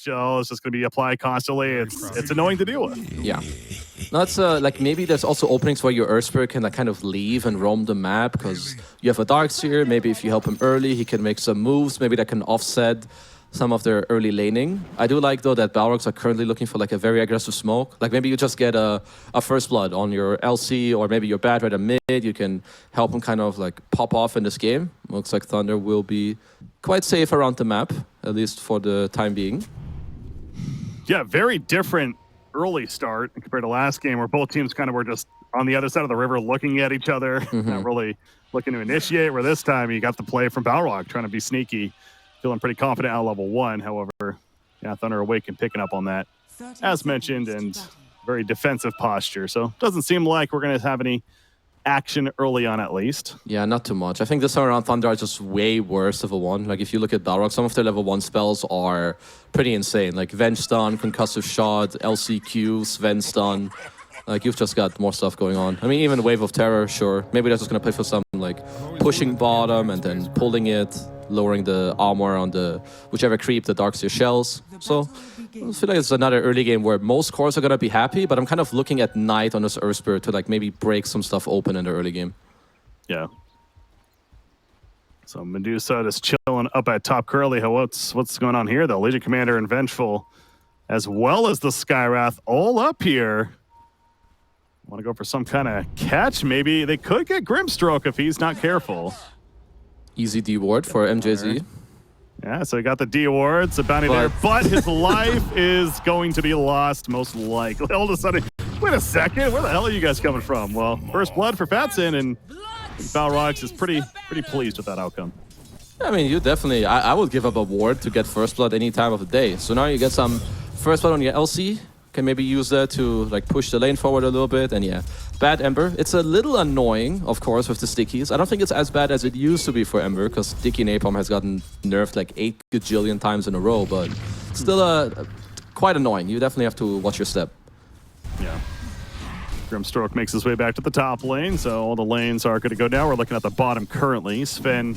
shell is just going to be applied constantly. It's annoying to deal with. Yeah. No, it's like maybe there's also openings where your Earth Spirit can like kind of leave and roam the map because you have a Darkseer. Maybe if you help him early, he can make some moves. Maybe that can offset some of their early laning. I do like though that Balrogs are currently looking for like a very aggressive smoke. Like maybe you just get a first blood on your LC, or maybe your bad red and mid. You can help him kind of like pop off in this game. Looks like Thunder will be quite safe around the map, at least for the time being. Yeah, very different early start compared to last game where both teams kind of were just on the other side of the river looking at each other, not really looking to initiate, where this time you got the play from Balrog trying to be sneaky, feeling pretty confident at level 1. However, yeah, Thunder Awaken picking up on that, as mentioned, and very defensive posture. So doesn't seem like we're going to have any action early on, at least. Yeah, not too much. I think this time around Thunder are just way worse of a one. Like if you look at Balrog, some of their level 1 spells are pretty insane. Like Venge Stun, Concussive Shot, LCQ, Sven Stun. Like you've just got more stuff going on. I mean, even Wave of Terror, sure. Maybe they're just going to play for some like pushing bottom and then pulling it, lowering the armor on the whichever creep the Darkseer shells. So I feel like it's another early game where most cores are going to be happy, but I'm kind of looking at Knight on this Earth Spirit to like maybe break some stuff open in the early game. Yeah. So Medusa just chilling up at top curly. What's going on here though? Legion Commander and Vengeful, as well as the Skywrath, all up here. Want to go for some kind of catch? Maybe they could get Grimstroke if he's not careful. Easy D ward for MJZ. Yeah, so he got the D awards, the bounty there, but his life is going to be lost most likely. All of a sudden, wait a second, where the hell are you guys coming from? Well, first blood for Fatson, and Balrogs is pretty pleased with that outcome. I mean, you definitely, I would give up a ward to get first blood any time of the day. So now you get some first blood on your LC. Can maybe use that to like push the lane forward a little bit, and yeah, bad Ember. It's a little annoying, of course, with the stickies. I don't think it's as bad as it used to be for Ember, because Sticky Napalm has gotten nerfed like 8 gajillion times in a row, but still quite annoying. You definitely have to watch your step. Yeah. Grimstroke makes his way back to the top lane, so all the lanes are going to go down. We're looking at the bottom currently. Sven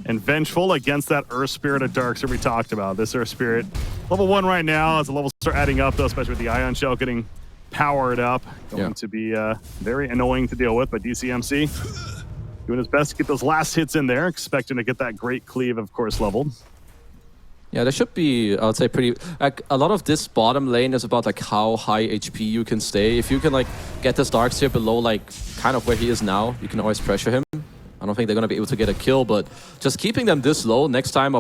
and Vengeful against that Earth Spirit of Darkseer we talked about. This Earth Spirit, level 1 right now. As the levels start adding up, though, especially with the Ion Shell getting powered up, going to be very annoying to deal with. But DCMC doing his best to get those last hits in there, expecting to get that great cleave, of course, leveled. Yeah, there should be, I would say, pretty... Like, a lot of this bottom lane is about, like, how high HP you can stay. If you can, like, get this Darkseer below, like, kind of where he is now, you can always pressure him. I don't think they're going to be able to get a kill, but just keeping them this low next round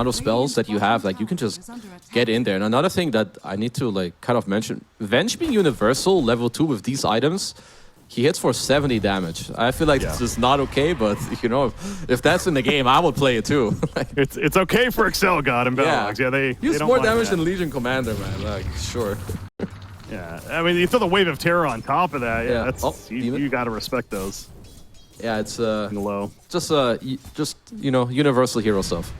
of spells that you have, like, you can just get in there. And another thing that I need to, like, kind of mention, Venge being universal, level 2 with these items, he hits for 70 damage. I feel like this is not okay, but, you know, if that's in the game, I would play it too. Like, it's okay for Excel God and Balrogs. Yeah, they use don't more damage than Legion Commander, man. Like, sure. Yeah, I mean, you throw the Wave of Terror on top of that. Yeah, that's, you got to respect those. Yeah, it's low. Just you know, universal hero stuff.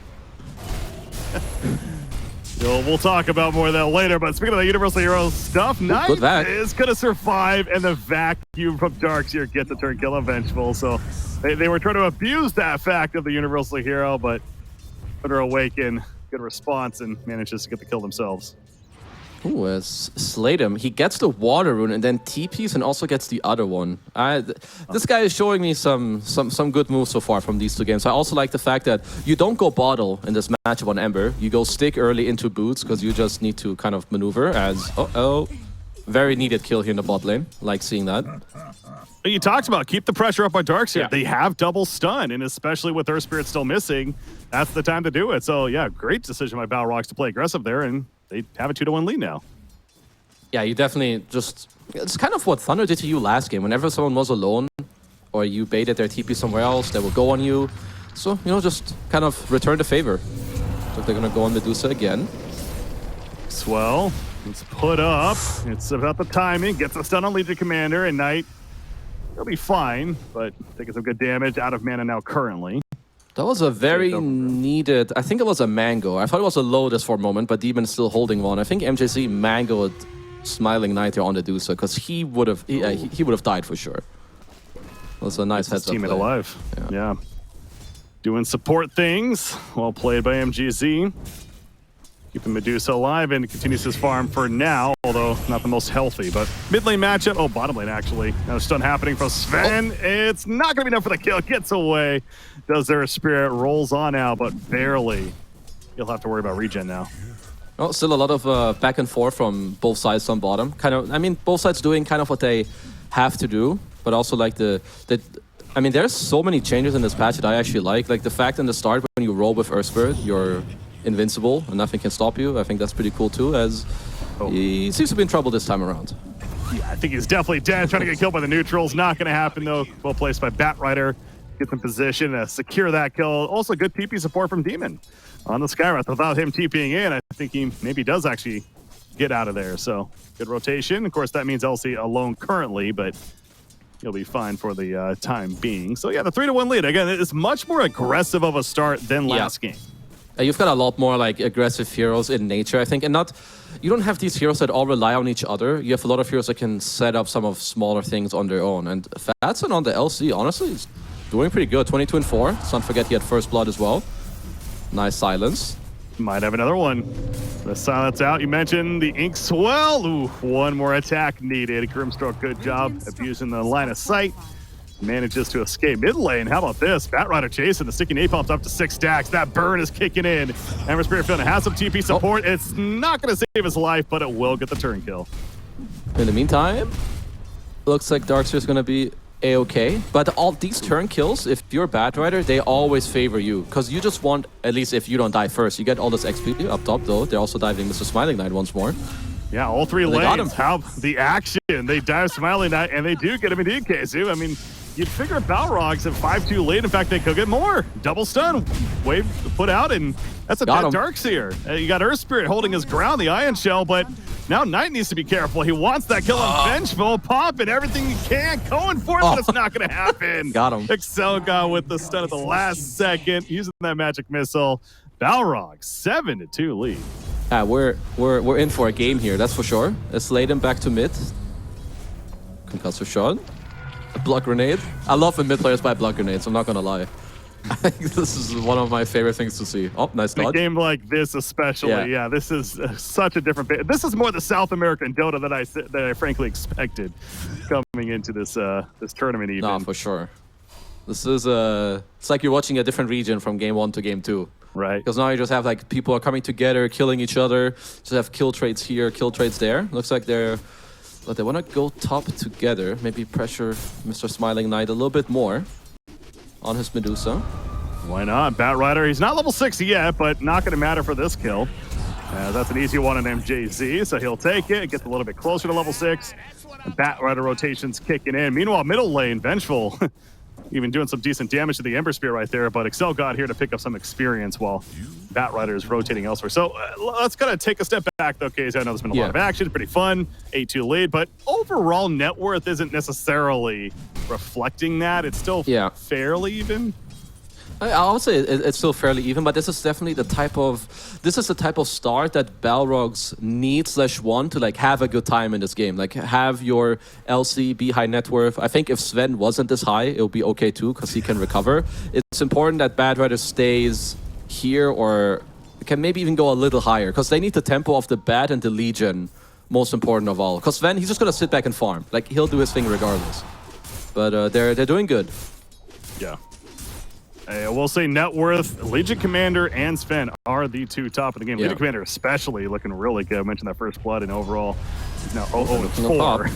We'll talk about more of that later, but speaking of the Universal Hero stuff, Knight is going to survive, and the vacuum from Darkseer gets a turn kill on Vengeful. So they were trying to abuse that fact of the Universal Hero, but Thunder Awaken, good response, and manages to get the kill themselves. Ooh, slayed him. He gets the water rune and then TPs and also gets the other one. This guy is showing me some good moves so far from these two games. I also like the fact that you don't go bottle in this matchup on Ember. You go stick early into boots because you just need to kind of maneuver as... very needed kill here in the bot lane. Like seeing that. You talked about keep the pressure up on Darkseer. Yeah. They have double stun, and especially with Earth Spirit still missing, that's the time to do it. So yeah, great decision by Balrogs to play aggressive there, and they have a 2-1 lead now. Yeah, you definitely just... It's kind of what Thunder did to you last game. Whenever someone was alone, or you baited their TP somewhere else, they will go on you. So, you know, just kind of return the favor. So they're going to go on Medusa again. Swell. It's put up. It's about the timing. Gets a stun on Legion Commander, and Knight, he'll be fine, but taking some good damage out of mana now currently. That was a very needed... I think it was a mango. I thought it was a Lotus for a moment, but Demon is still holding one. I think MJC mangoed Smiling Knight here on the Medusa, because he would have died for sure. That was a nice heads up teammate alive. Yeah. Doing support things. Well played by MGZ. Keeping Medusa alive and continues his farm for now, although not the most healthy. But mid lane matchup, oh, bottom lane actually. Now stun happening from Sven. It's not going to be enough for the kill. Gets away. Does their spirit, rolls on out, but barely. He'll have to worry about regen now. Well, still a lot of back and forth from both sides on bottom. Kind of, I mean, both sides doing kind of what they have to do, but also like I mean, there's so many changes in this patch that I actually like. Like the fact in the start when you roll with Earth Spirit, you're invincible and nothing can stop you. I think that's pretty cool too, as he seems to be in trouble this time around. Yeah, I think he's definitely dead. Trying to get killed by the neutrals. Not going to happen though. Well placed by Batrider. Gets in position to secure that kill. Also good TP support from Demon on the Skywrath. Without him TPing in, I think he maybe does actually get out of there. So good rotation. Of course, that means LC alone currently, but he'll be fine for the time being. So yeah, the 3-1 lead. Again, it's much more aggressive of a start than last game. You've got a lot more like aggressive heroes in nature, I think, and you don't have these heroes that all rely on each other. You have a lot of heroes that can set up some of smaller things on their own. And Fatson on the LC, honestly, is doing pretty good. 22 and 4. Let's not forget he had first blood as well. Nice silence. Might have another one. The silence out. You mentioned the ink swell. Ooh, one more attack needed. Grimstroke, good job abusing the line of sight. Manages to escape mid lane. How about this? Batrider chasing the sticky napalm's up to 6 stacks. That burn is kicking in. Ember Spirit feeling has some TP support. It's not going to save his life, but it will get the turn kill. In the meantime, looks like Darkseer's going to be A-okay. But all these turn kills, if you're Batrider, they always favor you. Because you just want, at least if you don't die first, you get all this XP up top though. They're also diving Mr. Smiling Knight once more. Yeah, all 3 lanes. How the action. They dive Smiling Knight, and they do get him indeed, Keizu. I mean, you'd figure Balrogs at 5-2 lead. In fact, they could get more. Double stun. Wave put out, and that's a dead Darkseer. You got Earth Spirit holding his ground, the Ion Shell, but now Knight needs to be careful. He wants that kill on Vengeful, popping everything he can, going for it, but it's not going to happen. Got him. Excelga with the stun at the last second, using that magic missile. Balrog 7-2 lead. We're in for a game here, that's for sure. Let's lay them back to mid. Concussive shot. A block grenade. I love when mid players buy block grenades, I'm not gonna lie. I think this is one of my favorite things to see. Oh, nice dodge. A game like this especially, yeah, this is such a different bit. This is more the South American Dota that I frankly expected coming into this this tournament even. No, for sure. This is it's like you're watching a different region from game 1 to game 2. Right. Because now you just have like people are coming together, killing each other. Just have kill trades here, kill trades there. Looks like but they want to go top together. Maybe pressure Mr. Smiling Knight a little bit more on his Medusa. Why not? Batrider, he's not level 6 yet, but not going to matter for this kill. That's an easy one on MJZ, so he'll take it. Gets a little bit closer to level 6. Batrider rotations kicking in. Meanwhile, middle lane, Vengeful. Even doing some decent damage to the Ember Spear right there, but Excel got here to pick up some experience while Batrider is rotating elsewhere. So let's kind of take a step back, though, Casey. I know there's been a lot of action, pretty fun, 8-2 lead, but overall net worth isn't necessarily reflecting that. It's still fairly even. I would say it's still fairly even, but this is definitely the type of start that Balrogs need/want to like have a good time in this game. Like have your LC be high net worth. I think if Sven wasn't this high, it'll be okay too because he can recover. It's important that Batrider stays here or can maybe even go a little higher because they need the tempo of the Bat and the Legion most important of all. Because Sven, he's just gonna sit back and farm. Like he'll do his thing regardless. But they're doing good. Yeah. We'll say net worth, Legion Commander and Sven are the 2 top of the game. Legion Commander especially looking really good. I mentioned that first blood and overall he's now 0-4.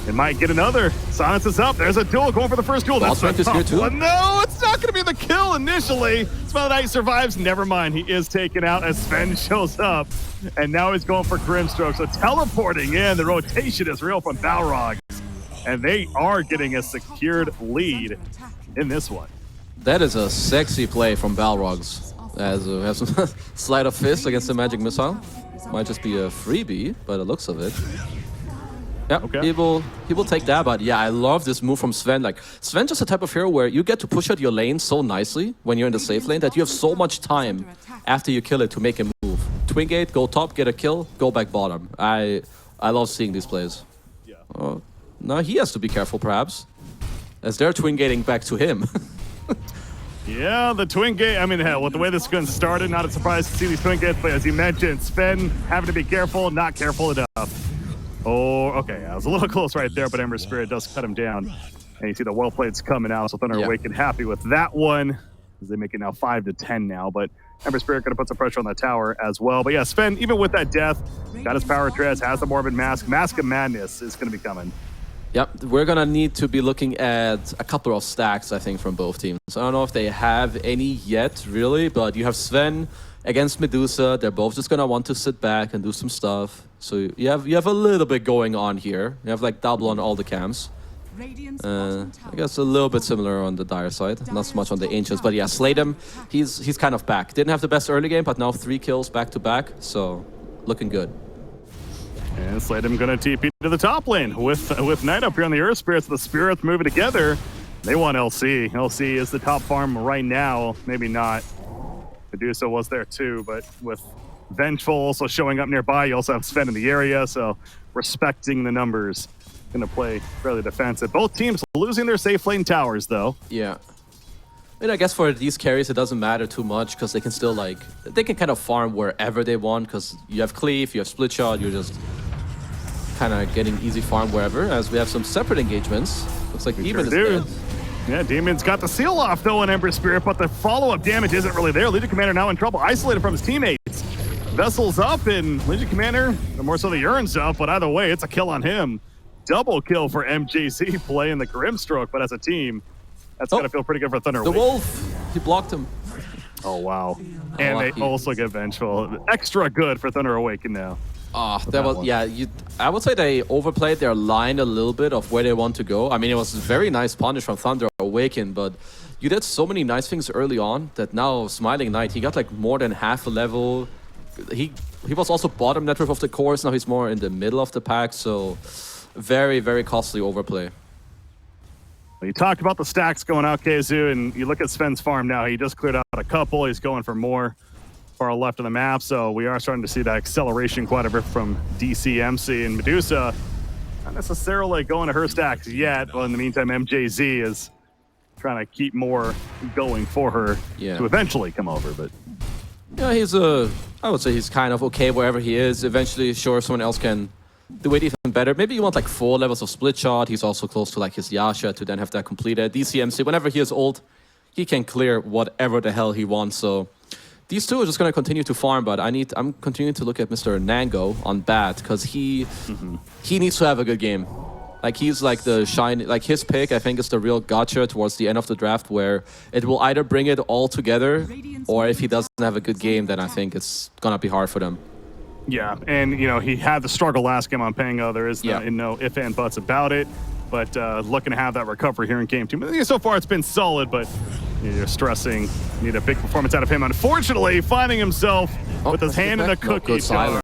It might get another. Silence is up. There's a duel going for the first duel. That's right. Here too. No, it's not going to be the kill initially. Smiling Knight survives. Never mind. He is taken out as Sven shows up. And now he's going for Grimstroke. So teleporting in. The rotation is real from Balrogs. And they are getting a secured lead in this one. That is a sexy play from Balrogs. As have some sleight of fist against the magic missile. Might just be a freebie, by the looks of it. Yeah, he will take that, but yeah, I love this move from Sven. Like, Sven's just a type of hero where you get to push out your lane so nicely when you're in the safe lane that you have so much time after you kill it to make a move. Twin gate, go top, get a kill, go back bottom. I love seeing these plays. Yeah. Now he has to be careful, perhaps, as they're twin gating back to him. Yeah, the twin gate. I mean, hell, with the way this gun started, not a surprise to see these twin gates, but as you mentioned, Sven having to be careful, not careful enough. Oh, okay, I was a little close right there, but Ember Spirit does cut him down. And you see the well plates coming out, so Thunder Awaken happy with that one. As they make it now 5-10 now, but Ember Spirit going to put some pressure on the tower as well. But yeah, Sven, even with that death, got his power treads, has the Morbid Mask. Mask of Madness is going to be coming. Yep, we're going to need to be looking at a couple of stacks, I think, from both teams. I don't know if they have any yet, really, but you have Sven against Medusa. They're both just going to want to sit back and do some stuff. So you have a little bit going on here. You have like double on all the camps. I guess a little bit similar on the Dire side, not so much on the Ancients, but yeah, slayed him. He's kind of back. Didn't have the best early game, but now 3 kills back to back, so looking good. And Sladem going to TP to the top lane with Knight up here on the Earth Spirits. The Spirits moving together. They want LC. LC is the top farm right now. Maybe not. Medusa was there too, but with Vengeful also showing up nearby, you also have Sven in the area, so respecting the numbers. Going to play fairly defensive. Both teams losing their safe lane towers, though. Yeah. And I guess for these carries, it doesn't matter too much because they can still, like, they can kind of farm wherever they want because you have Cleave, you have Split Shot, you're just kind of getting easy farm wherever, as we have some separate engagements. Looks like Demon is dead. Yeah, Demon's got the seal off, though, on Ember Spirit, but the follow-up damage isn't really there. Legion Commander now in trouble, isolated from his teammates. Vessel's up, and Legion Commander, more so the Urine's up, but either way, it's a kill on him. Double kill for MJC playing the Grimstroke, but as a team, that's got to feel pretty good for Thunder The Awaken. Wolf, he blocked him. Oh, wow. And they also get Vengeful. Extra good for Thunder Awaken now. That was, yeah, I would say they overplayed their line a little bit of where they want to go. I mean, it was a very nice punish from Thunder Awaken, but you did so many nice things early on that now Smiling Knight, he got like more than half a level. He was also bottom network of the course, now he's more in the middle of the pack, so very, very costly overplay. Well, you talked about the stacks going out, KZoo, and you look at Sven's farm now. He just cleared out a couple. He's going for more far left of the map, so we are starting to see that acceleration quite a bit from DCMC and Medusa. Not necessarily going to her stacks yet. Well, in the meantime, MJZ is trying to keep more going for her to eventually come over. But yeah, I would say he's kind of okay wherever he is. Eventually, sure, someone else can do it even better. Maybe you want like 4 levels of Split Shot. He's also close to like his Yasha to then have that completed. DCMC, whenever he is old, he can clear whatever the hell he wants. So these two are just going to continue to farm, but I'm continuing to look at Mr. Nango on bat because he needs to have a good game. Like he's like the shine, like his pick I think is the real gotcha towards the end of the draft where it will either bring it all together or if he doesn't have a good game, then I think it's going to be hard for them. Yeah, and you know, he had the struggle last game on Pango. There is no if and buts about it, but looking to have that recovery here in game 2. So far it's been solid, but you're stressing. Need a big performance out of him. Unfortunately, finding himself with his hand in the cookie jar.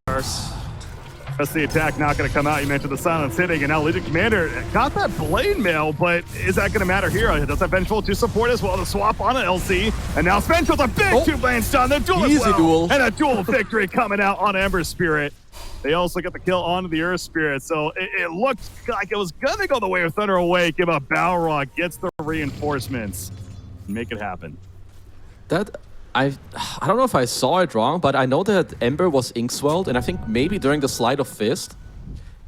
Rest of the attack not going to come out. You mentioned the silence hitting, and now Legion Commander got that blade mail, but is that going to matter here? Does that Vengeful to support as well to swap on an LC, and now Spencer with a big 2-lane stun. The duel as well, duel. And a duel victory coming out on Ember Spirit. They also get the kill onto the Earth Spirit, so it looked like it was going to go the way of Thunder Awaken, but Balrog gets the reinforcements. Make it happen. I don't know if I saw it wrong, but I know that Ember was ink-swelled, and I think maybe during the Slide of Fist,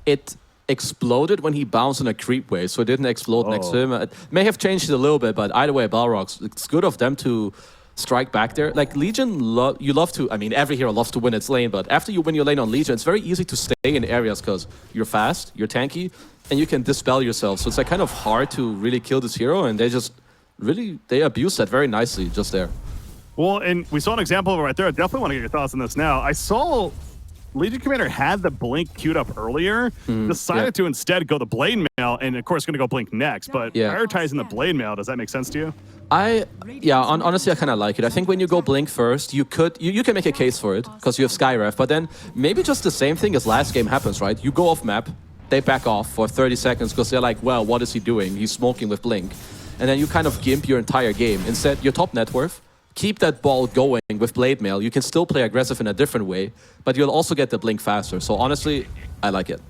it exploded when he bounced in a creep wave, so it didn't explode next to him. It may have changed it a little bit, but either way, Balrogs, it's good of them to strike back there. Like Legion, you love to, I mean, every hero loves to win its lane, but after you win your lane on Legion, it's very easy to stay in areas because you're fast, you're tanky, and you can dispel yourself. So it's like kind of hard to really kill this hero, and they just really, they abuse that very nicely just there. Well, and we saw an example of it right there. I definitely want to get your thoughts on this now. I saw Legion Commander had the Blink queued up earlier, decided to instead go the Blade Mail, and of course going to go Blink next, but prioritizing the Blade Mail, does that make sense to you? Honestly, I kind of like it. I think when you go Blink first, you can make a case for it, because you have Skyref, but then maybe just the same thing as last game happens, right? You go off map, they back off for 30 seconds, because they're like, well, what is he doing? He's smoking with Blink. And then you kind of gimp your entire game. Instead, your top net worth, keep that ball going with Blade Mail. You can still play aggressive in a different way, but you'll also get the Blink faster. So honestly, I like it.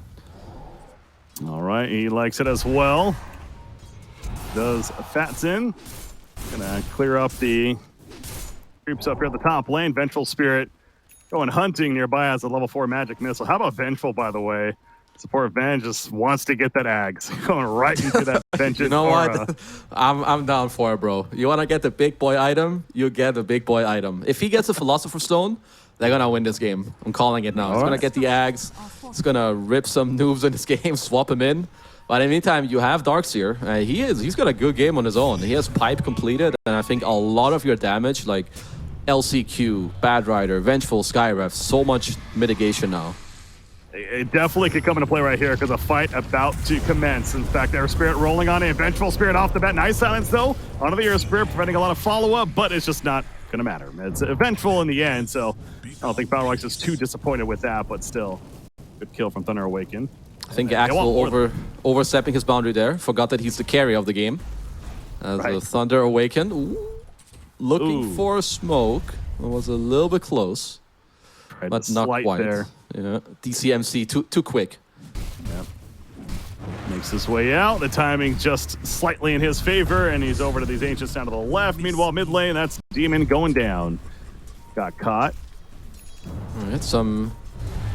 All right, he likes it as well. Does Fatsin. Gonna clear up the creeps up here at the top lane. Vengeful Spirit going hunting nearby as a level 4 magic missile. How about Vengeful, by the way? Support Ven just wants to get that Ags. Going right into that vengeance. You know aura. what? I'm down for it, bro. You want to get the big boy item? You get the big boy item. If he gets a Philosopher's Stone, they're going to win this game. I'm calling it now. He's going to get the Ags. He's going to rip some noobs in this game, swap him in. But in the meantime, you have Darkseer. He's got a good game on his own. He has Pipe completed, and I think a lot of your damage, like LCQ, Bad Rider, Vengeful, Skyref, so much mitigation now. It definitely could come into play right here because a fight about to commence. In fact, Air Spirit rolling on it. Vengeful Spirit off the bat. Nice silence, though, onto the Air Spirit, preventing a lot of follow-up, but it's just not going to matter. It's Vengeful in the end, so I don't think Balrogs is too disappointed with that, but still, good kill from Thunder Awaken. I think Axel overstepping his boundary there. Forgot that he's the carry of the game. As the Thunder Awaken. Looking for a smoke. It was a little bit close. But not quite. There. Yeah. DCMC too quick. Yeah. Makes his way out. The timing just slightly in his favor, and he's over to these Ancients down to the left. Meanwhile, mid lane, that's Demon going down. Got caught. All right, some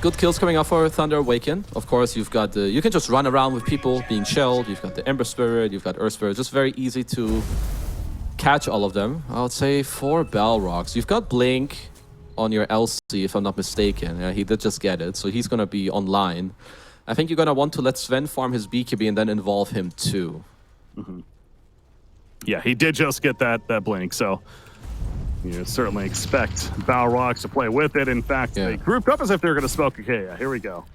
good kills coming up for Thunder Awaken. Of course, you've got the... You can just run around with people being shelled. You've got the Ember Spirit, you've got Earth Spirit. Just very easy to catch all of them. I would say for Balrogs, you've got Blink on your LC, if I'm not mistaken. Yeah, he did just get it, so he's going to be online. I think you're going to want to let Sven farm his BKB and then involve him too. Yeah, he did just get that blink, so you certainly expect Balrogs to play with it. In fact, they grouped up as if they were going to smoke Achaia. Here we go.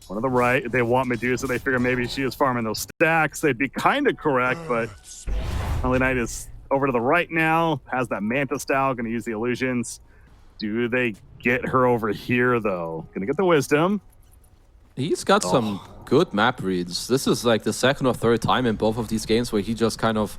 One on the right. They want Medusa. They figure maybe she is farming those stacks. They'd be kind of correct, but Holy Knight is over to the right now, has that Manta style, going to use the illusions. Do they get her over here, though? Going to get the wisdom. He's got some good map reads. This is like the second or third time in both of these games where he just kind of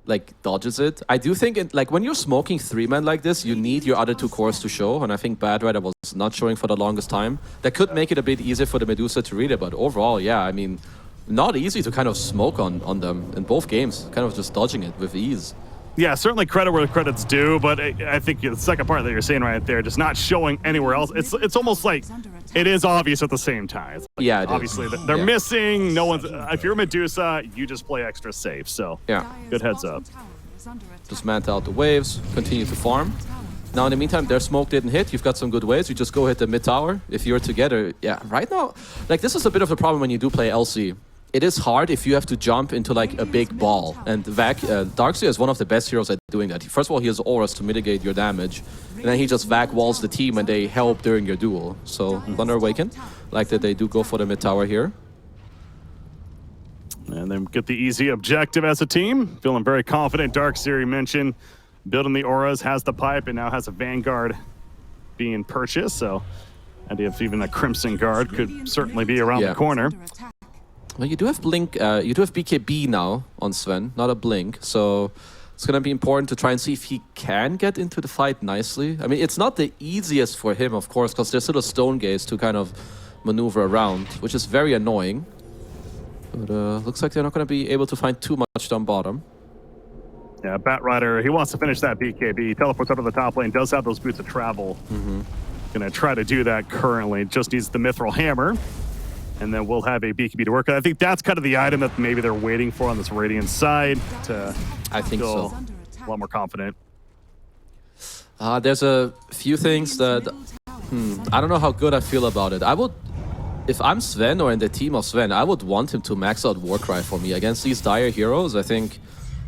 like dodges it. I do think like when you're smoking 3-man like this, you need your other 2 cores to show, and I think Bad Rider was not showing for the longest time. That could make it a bit easier for the Medusa to read it, but overall, yeah, I mean, not easy to kind of smoke on them in both games, kind of just dodging it with ease. Yeah, certainly credit where credit's due, but I think the second part that you're saying right there, just not showing anywhere else, it's almost like it is obvious at the same time. Like, yeah, obviously they're missing. No one's. If you're Medusa, you just play extra safe. So yeah, good heads up. Just manta out the waves, continue to farm. Now in the meantime, their smoke didn't hit. You've got some good waves. You just go hit the mid tower. If you're together, yeah. Right now, like this is a bit of a problem when you do play LC. It is hard if you have to jump into like a big ball, and Darkseer is one of the best heroes at doing that. First of all, he has auras to mitigate your damage, and then he just vac walls the team and they help during your duel. So Thunder Awaken, like that they do go for the mid tower here. And then get the easy objective as a team. Feeling very confident. Darkseer, you mentioned, building the auras, has the pipe, and now has a Vanguard being purchased. So idea if even a Crimson Guard could certainly be around the corner. Well, you do have Blink, you do have BKB now on Sven, not a Blink, so it's going to be important to try and see if he can get into the fight nicely. I mean, it's not the easiest for him, of course, because there's still a Stone Gaze to kind of maneuver around, which is very annoying. But looks like they're not going to be able to find too much down bottom. Yeah, Bat Rider, he wants to finish that BKB. Teleports up to the top lane, does have those boots of travel. Going to try to do that currently, just needs the Mithril Hammer. And then we'll have a BKB to work with. I think that's kind of the item that maybe they're waiting for on this Radiant side to I think so. A lot more confident. There's a few things that I don't know how good I feel about it. I would, if I'm Sven or in the team of Sven, I would want him to max out Warcry for me against these dire heroes. I think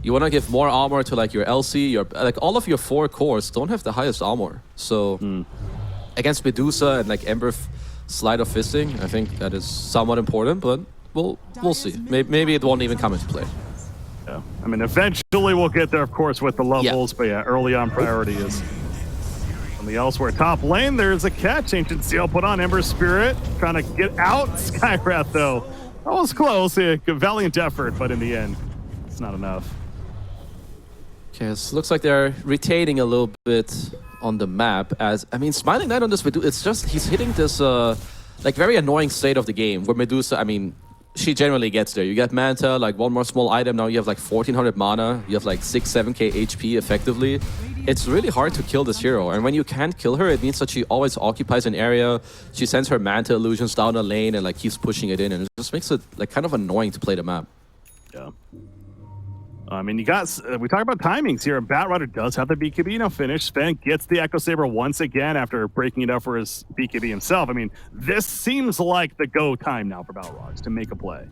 you want to give more armor to like your LC, your like all of your 4 cores don't have the highest armor. So against Medusa and like Ember Slide of Fisting, I think that is somewhat important, but we'll see. Maybe it won't even come into play. Yeah, I mean, eventually we'll get there, of course, with the levels, but yeah, early on priority is something elsewhere. Top lane, there's a catch. Ancient Seal put on Ember Spirit, trying to get out. Skywrath, though, that was close. A valiant effort, but in the end, it's not enough. Okay, it looks like they're retaining a little bit on the map. As I mean, Smiling Knight on this Medusa, it's just he's hitting this like very annoying state of the game where Medusa, I mean, she generally gets there. You get Manta, like one more small item. Now you have like 1400 mana. You have like 6-7k HP effectively. It's really hard to kill this hero. And when you can't kill her, it means that she always occupies an area. She sends her Manta illusions down a lane and like keeps pushing it in. And it just makes it like kind of annoying to play the map. Yeah. I mean, we talk about timings here. Batrider does have the BKB now finished. Sven gets the Echo Saber once again after breaking it up for his BKB himself. I mean, this seems like the go time now for Balrogs to make a play.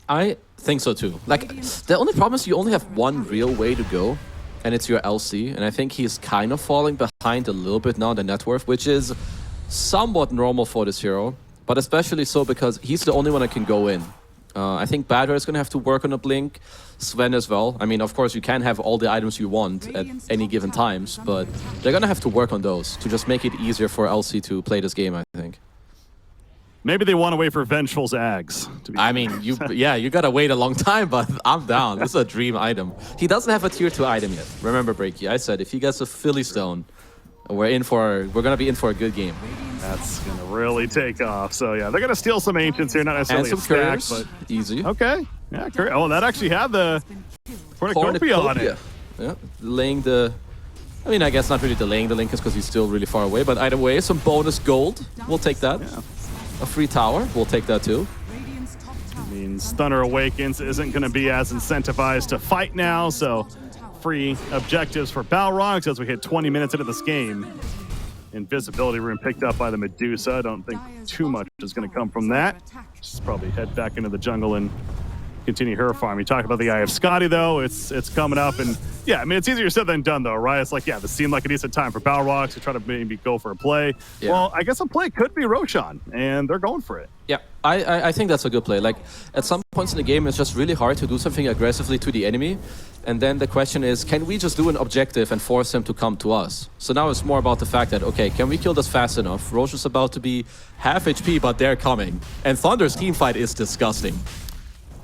I think so too. Like, the only problem is you only have one real way to go, and it's your LC. And I think he's kind of falling behind a little bit now in the net worth, which is somewhat normal for this hero, but especially so because he's the only one that can go in. I think Badger is going to have to work on a blink. Sven as well. I mean, of course, you can have all the items you want at any given times, but they're going to have to work on those to just make it easier for LC to play this game, I think. Maybe they want to wait for Vengeful's Ags. I mean, you got to wait a long time, but I'm down. This is a dream item. He doesn't have a tier 2 item yet. Remember, Breaky, I said if he gets a Philly Stone, we're going to be in for a good game. That's going to really take off. So, yeah, they're going to steal some Ancients here, not necessarily and some a stack, but easy. Okay. Yeah, oh, that actually had the Cornucopia on it. Yeah, laying the... I mean, I guess not really delaying the Linkers because he's still really far away, but either way, some bonus gold. We'll take that. Yeah. A free tower. We'll take that too. I mean, Thunder Awakens isn't going to be as incentivized to fight now, so free objectives for Balrogs as we hit 20 minutes into this game. Invisibility rune picked up by the Medusa. I don't think too much is going to come from that. Just probably head back into the jungle and continue her farm. You talk about the Eye of Scotty, though. It's coming up, and yeah, I mean, it's easier said than done, though, right? It's like, yeah, this seemed like a decent time for Balrogs to try to maybe go for a play. Yeah. Well, I guess a play could be Roshan, and they're going for it. Yeah, I think that's a good play. Like, at some points in the game, it's just really hard to do something aggressively to the enemy, and then the question is, can we just do an objective and force them to come to us? So now it's more about the fact that, okay, can we kill this fast enough? Roshan's about to be half HP, but they're coming. And Thunder's teamfight is disgusting.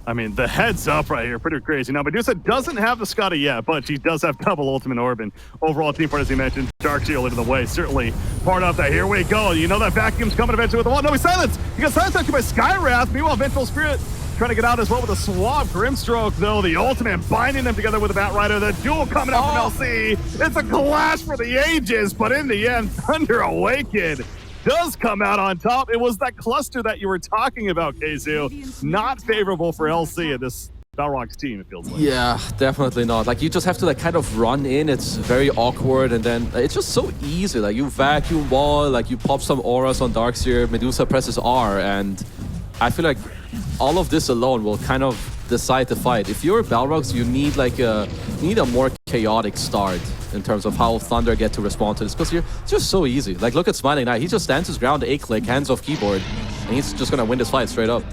I mean, the heads up right here, pretty crazy. Now, Medusa doesn't have the Scotty yet, but she does have double Ultimate Orb, and overall team part, as he mentioned, Darkseer leading the way. Certainly part of that. Here we go. You know that vacuum's coming eventually with the wall. No, he's silenced. He got silenced actually by Skywrath. Meanwhile, Vengeful Spirit trying to get out as well with a swab. Grimstroke, though, the ultimate binding them together with the Batrider. The duel coming out from LC. It's a clash for the ages, but in the end, Thunder Awaken does come out on top. It was that cluster that you were talking about, Keizu. Not favorable for LC at this Balrogs team, it feels like. Yeah, definitely not. Like, you just have to like kind of run in. It's very awkward, and then it's just so easy. Like, you vacuum wall, like you pop some auras on Darkseer, Medusa presses R, and I feel like all of this alone will kind of decide the fight. If you're Balrogs, you need like a more chaotic start in terms of how Thunder get to respond to this, because it's just so easy. Like, look at Smiling Knight. He just stands his ground, A-click, hands off keyboard, and he's just gonna win this fight straight up.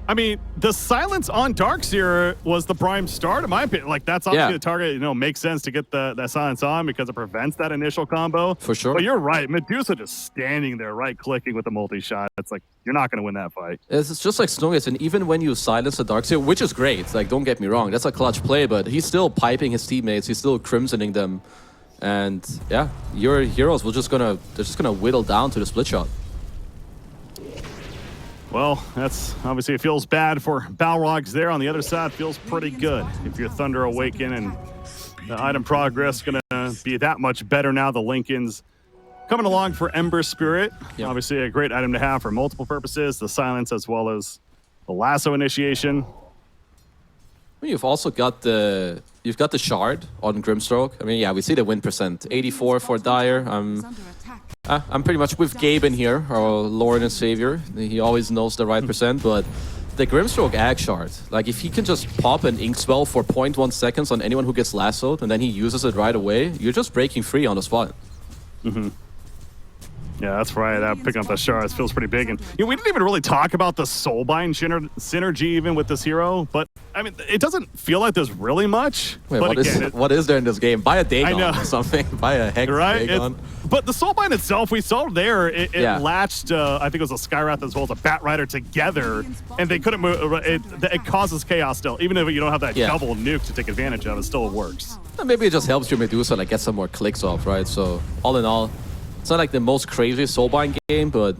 I mean, the silence on Darkseer was the prime start, in my opinion. Like, that's obviously the target, you know, makes sense to get that silence on because it prevents that initial combo. For sure. But you're right. Medusa just standing there, right-clicking with the multi-shot. It's like, you're not going to win that fight. It's just like Snowgate, and even when you silence the Darkseer, which is great, like, don't get me wrong, that's a clutch play, but he's still piping his teammates, he's still crimsoning them. And yeah, your heroes they're just gonna whittle down to the split shot. Well, that's obviously, it feels bad for Balrogs there. On the other side, feels pretty good. If you're Thunder Awaken, and the item progress going to be that much better now. The Lincolns coming along for Ember Spirit. Yep. Obviously a great item to have for multiple purposes. The silence as well as the lasso initiation. You've also got the shard on Grimstroke. I mean, yeah, we see the win percent. 84 for Dire. I'm pretty much with Gabe in here, our Lord and Savior. He always knows the right percent, but the Grimstroke Ag Shard, like, if he can just pop an Ink Spell for 0.1 seconds on anyone who gets lassoed, and then he uses it right away, you're just breaking free on the spot. Mm-hmm. Yeah, that's right. Picking up the shards feels pretty big. And we didn't even really talk about the Soulbind synergy even with this hero, but I mean, it doesn't feel like there's really much. Wait, what is there in this game? Buy a Dagon or something. Buy a Hex Dagon. But the Soulbind itself, we saw there, it latched, I think it was a Skywrath as well as a Batrider together, and they couldn't move. It causes chaos still. Even if you don't have that double nuke to take advantage of, it still works. Maybe it just helps your Medusa like get some more clicks off, right? So all in all, it's not like the most crazy Soulbind game, but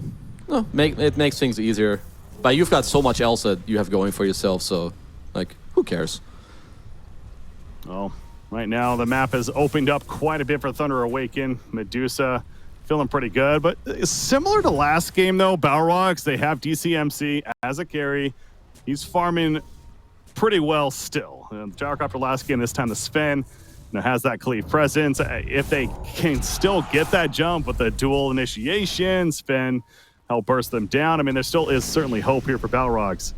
no, it makes things easier But you've got so much else that you have going for yourself, so, like, who cares? Well, right now the map has opened up quite a bit for Thunder Awaken. Medusa feeling pretty good, but similar to last game though, Balrogs, they have DCMC as a carry. He's farming pretty well still. The Gyrocopter last game, this time the Sven has that Qhali presence. If they can still get that jump with the dual initiation, Sven help burst them down. I mean, there still is certainly hope here for Balrogs.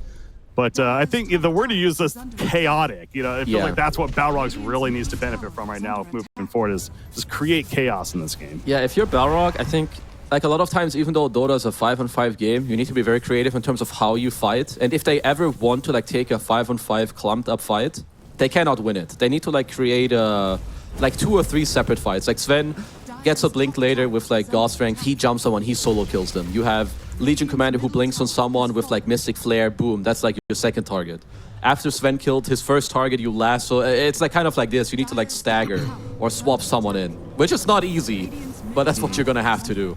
But I think the word to use is chaotic. You know, I feel like that's what Balrogs really needs to benefit from right now moving forward, is just create chaos in this game. Yeah, if you're Balrog, I think like a lot of times, even though Dota is a 5-on-5 game, you need to be very creative in terms of how you fight. And if they ever want to like take a 5-on-5 clumped up fight, they cannot win it. They need to like create like 2 or 3 separate fights. Like Sven gets a blink later with like God Strength, he jumps someone, he solo kills them. You have Legion Commander who blinks on someone with like Mystic Flare, boom, that's like your second target. After Sven killed his first target, you lasso. It's like kind of like this. You need to like stagger or swap someone in, which is not easy, but that's what you're gonna have to do.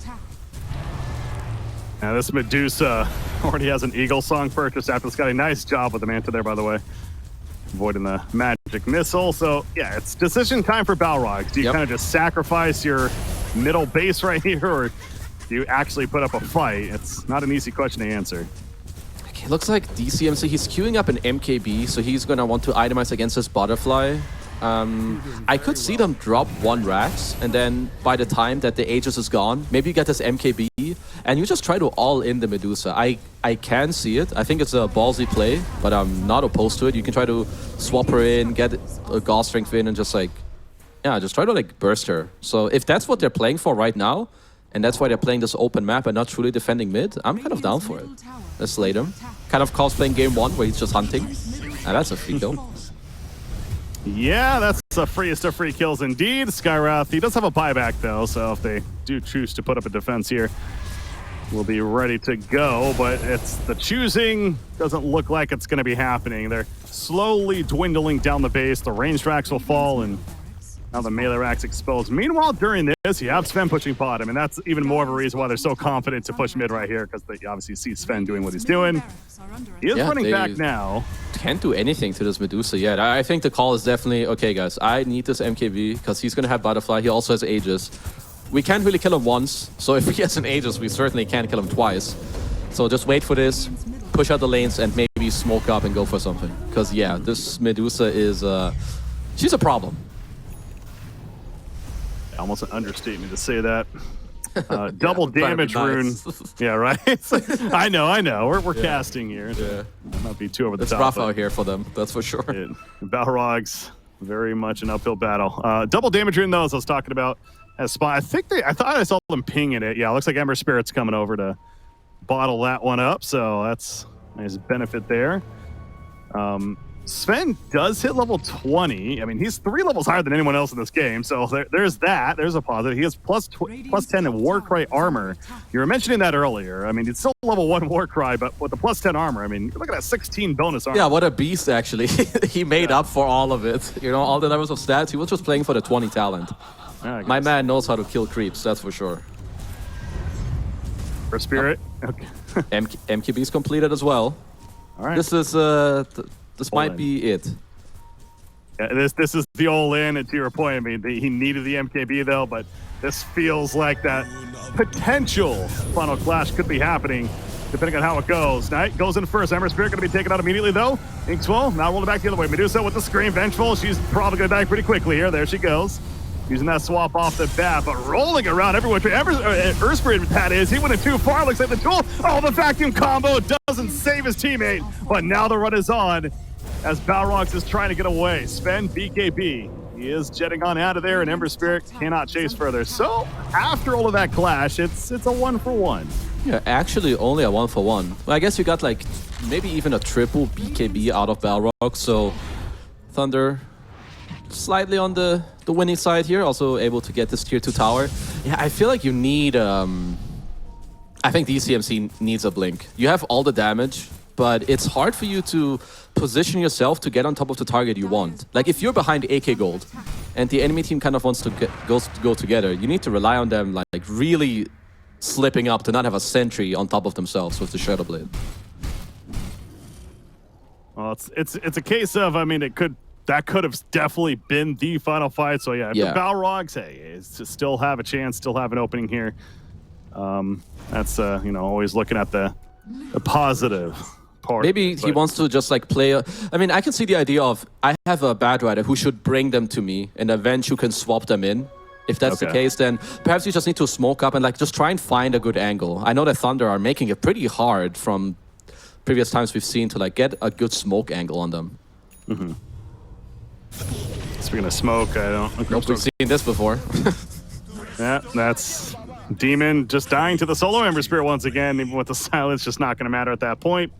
Now this Medusa already has an Eagle Song purchased after this. Got a nice job with the Manta there, by the way. Avoiding the magic missile. So yeah, it's decision time for Balrogs. Do you kind of just sacrifice your middle base right here, or do you actually put up a fight? It's not an easy question to answer. Okay, looks like DCMC, he's queuing up an MKB, so he's gonna want to itemize against his butterfly. I could see them drop 1 Rax, and then by the time that the Aegis is gone, maybe you get this MKB, and you just try to all in the Medusa. I can see it. I think it's a ballsy play, but I'm not opposed to it. You can try to swap her in, get a God Strength in, and just like, yeah, just try to like burst her. So if that's what they're playing for right now, and that's why they're playing this open map and not truly defending mid, I'm kind of down for it. Let's slay them. Kind of cosplaying game 1 where he's just hunting. And that's a free kill. Yeah, that's the freest of free kills indeed. Skywrath, he does have a buyback though, so if they do choose to put up a defense here, we'll be ready to go, but it's the choosing doesn't look like it's going to be happening. They're slowly dwindling down the base. The ranged racks will fall, and now the melee racks exposed. Meanwhile, during this, you have Sven pushing bot. I mean, that's even more of a reason why they're so confident to push mid right here, because they obviously see Sven doing what he's doing. He is running back now. Can't do anything to this Medusa yet. I think the call is definitely, okay guys, I need this MKB because he's going to have Butterfly. He also has Aegis. We can't really kill him once, so if he has an Aegis, we certainly can't kill him twice. So just wait for this, push out the lanes, and maybe smoke up and go for something. Because yeah, this Medusa is, she's a problem. Almost an understatement to say that. Double damage rune. Yeah, right? I know. We're casting here. Yeah. Might be too over the top. It's rough out here for them, that's for sure. Balrogs, very much an uphill battle. Double damage rune, though, as I was talking about, as spot. I thought I saw them pinging it. Yeah, it looks like Ember Spirit's coming over to bottle that one up, so that's a nice benefit there. Sven does hit level 20. I mean, he's 3 levels higher than anyone else in this game, so there's that. There's a positive. He has plus 10 in Warcry armor. You were mentioning that earlier. I mean, it's still level 1 Warcry, but with the plus 10 armor, I mean, look at that 16 bonus armor. Yeah, what a beast, actually. He made up for all of it. You know, all the levels of stats. He was just playing for the 20 talent. My man knows how to kill creeps, that's for sure. For Spirit? Okay. MKB's completed as well. All right. This is... This might be it. Yeah, this is the all-in, and to your point, I mean, he needed the MKB, though, but this feels like that potential final clash could be happening, depending on how it goes. Knight goes in first. Ember Spirit going to be taken out immediately, though. Inkswell now rolling back the other way. Medusa with the screen. Vengeful. She's probably going to die pretty quickly here. There she goes. Using that swap off the bat, but rolling around everywhere. Earth Spirit, that is. He went in too far. Looks like the duel. Oh, the vacuum combo doesn't save his teammate, but now the run is on as Balrogs is trying to get away. Sven, BKB. He is jetting on out of there, and Ember Spirit cannot chase further. So, after all of that clash, it's a 1-for-1. Yeah, actually only a 1-for-1. Well, I guess you got like maybe even a triple BKB out of Balrog, so Thunder slightly on the winning side here, also able to get this tier 2 tower. Yeah, I feel like you need, I think DCMC needs a blink. You have all the damage, but it's hard for you to position yourself to get on top of the target you want. Like if you're behind AK Gold and the enemy team kind of wants to go together, you need to rely on them like really slipping up to not have a sentry on top of themselves with the Shadow Blade. Well, it's a case of, I mean, that could have definitely been the final fight. So yeah, if the Balrogs, hey, is to still have a chance, still have an opening here. That's you know, always looking at the positive part. Maybe he wants to just like play. I mean, I can see the idea of I have a bad rider who should bring them to me, and Avenge who can swap them in. If that's the case, then perhaps you just need to smoke up and like just try and find a good angle. I know that Thunder are making it pretty hard from previous times we've seen to like get a good smoke angle on them. Speaking of smoke, I don't. Nope, we've seen this before. Yeah, that's Demon just dying to the solo Ember Spirit once again. Even with the silence, just not going to matter at that point.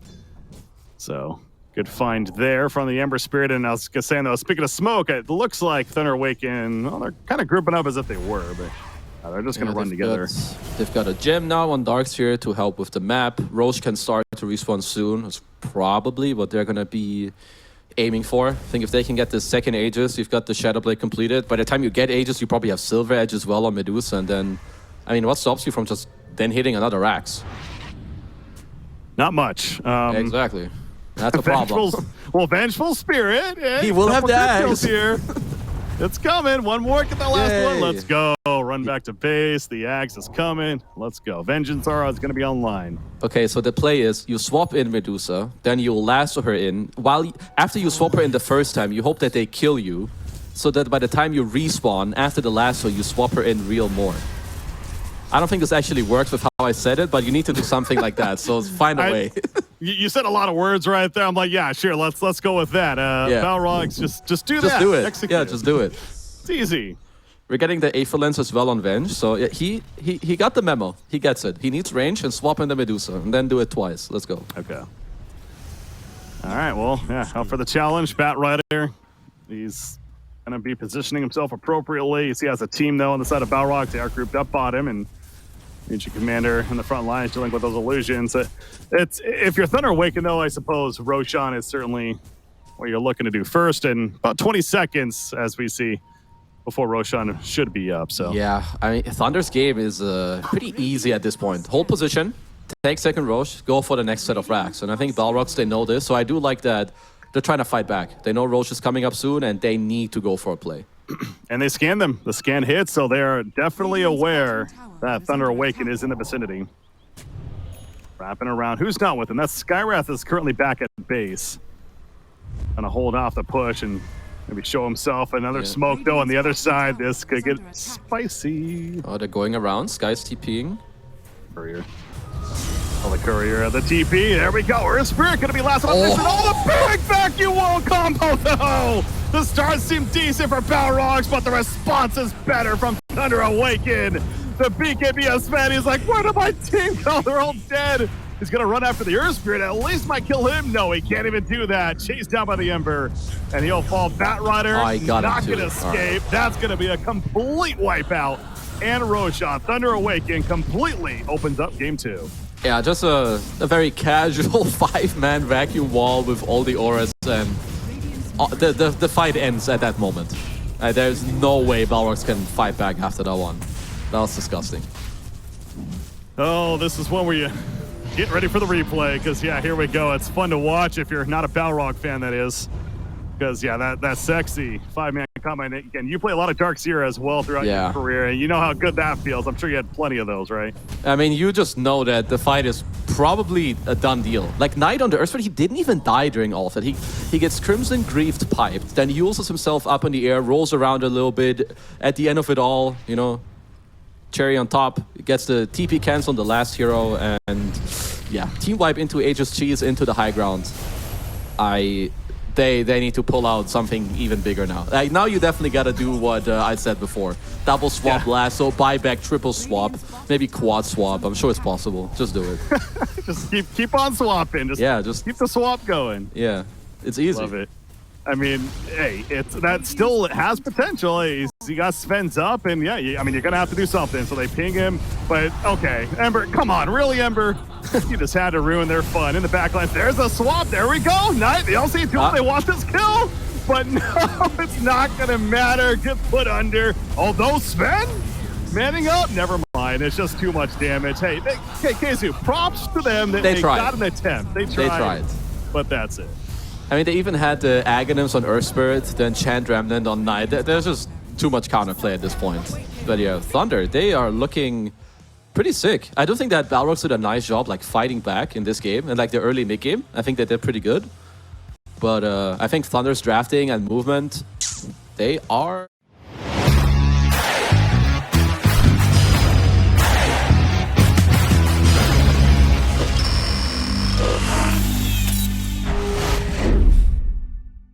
So good find there from the Ember Spirit. And I was saying though, speaking of smoke, it looks like Thunder Awaken. Well, they're kind of grouping up as if they were, but they're just going to run together. They've got a gem now on Darksphere to help with the map. Roche can start to respawn soon. It's probably what they're going to be aiming for. I think if they can get the second Aegis, you've got the Shadow Blade completed. By the time you get Aegis, you probably have Silver Edge as well on Medusa. And then, I mean, what stops you from just then hitting another Rax? Not much. Exactly. That's a problem. Well, Vengeful Spirit. He will have that here. It's coming. One more. Get that last one. Let's go. Run back to base. The Axe is coming. Let's go. Vengeance Aura is going to be online. Okay, so the play is you swap in Medusa, then you lasso her in. After you swap her in the first time, you hope that they kill you, so that by the time you respawn, after the lasso, you swap her in real more. I don't think this actually works with how I said it, but you need to do something like that, so find a way. You said a lot of words right there. I'm like, yeah, sure, let's go with that. Balrogs, just do that. Just do it. Execute. Yeah, just do it. It's easy. We're getting the Aether Lens as well on Venge, so yeah, he got the memo. He gets it. He needs range and swap in the Medusa, and then do it twice. Let's go. Okay. All right, well, yeah, out for the challenge. Bat Rider, he's going to be positioning himself appropriately. You see, he has a team, though, on the side of Balrogs. They are grouped up on him, and Region Commander in the front line dealing with those illusions. If you're Thunder Awaken, though, I suppose Roshan is certainly what you're looking to do first, and about 20 seconds, as we see, before Roshan should be up. So yeah, I mean, Thunder's game is pretty easy at this point. Hold position, take second Roche, go for the next set of racks. And I think Balrogs, they know this, so I do like that they're trying to fight back. They know Roche is coming up soon, and they need to go for a play. And they scan them. The scan hits, so they are definitely aware that Thunder Awaken is in the vicinity. Wrapping around. Who's not with him? That's Skyrath is currently back at base. Gonna hold off the push and maybe show himself. Another smoke, though, on the other side. This could get spicy. Oh, they're going around. Sky's TPing. Courier. Oh, the Courier, the TP. There we go. Earth Spirit going to be last on this. And the big vacuum wall combo, though. The stars seem decent for Balrogs, but the response is better from Thunder Awaken. The BKBS fan, he's like, where did my team go? They're all dead. He's going to run after the Earth Spirit. At least might kill him. No, he can't even do that. Chased down by the Ember. And he'll fall. Bat Rider not going to escape. Right. That's going to be a complete wipeout. And Roshan, Thunder Awaken, completely opens up game 2. Yeah, just a very casual 5-man vacuum wall with all the auras, and the fight ends at that moment. There's no way Balrogs can fight back after that one. That was disgusting. Oh, this is one where you get ready for the replay, because, yeah, here we go. It's fun to watch if you're not a Balrog fan, that is. Because, yeah, that sexy 5-man combat. Again, you play a lot of Dark Seer as well throughout your career, and you know how good that feels. I'm sure you had plenty of those, right? I mean, you just know that the fight is probably a done deal. Like, Knight on the Earth, he didn't even die during all of that. He gets Crimson Grieved piped, then he uses himself up in the air, rolls around a little bit. At the end of it all, you know, cherry on top, gets the TP cancel on the last hero, and yeah, team wipe into Aegis Cheese into the high ground. They need to pull out something even bigger now. Now you definitely got to do what I said before. Double swap lasso, buyback, triple swap, maybe quad swap. I'm sure it's possible. Just do it. Just keep on swapping. Just keep the swap going. Yeah, it's easy. Love it. I mean, hey, that still has potential. He got Sven's up, and yeah, I mean, you're gonna have to do something. So they ping him, but okay, Ember, come on, really, Ember? You just had to ruin their fun in the backline. There's a swap. There we go. Knight, the LC tool. They want this kill, but no, it's not gonna matter. Get put under. Although Sven manning up, never mind. It's just too much damage. Hey, Keizu, props to them that they got an attempt. They tried, but that's it. I mean, they even had the Aghanims on Earth Spirit, the Enchant Remnant on Night. There's just too much counterplay at this point. But yeah, Thunder, they are looking pretty sick. I do think that Balrogs did a nice job like fighting back in this game and like the early mid game. I think they did pretty good. But I think Thunder's drafting and movement, they are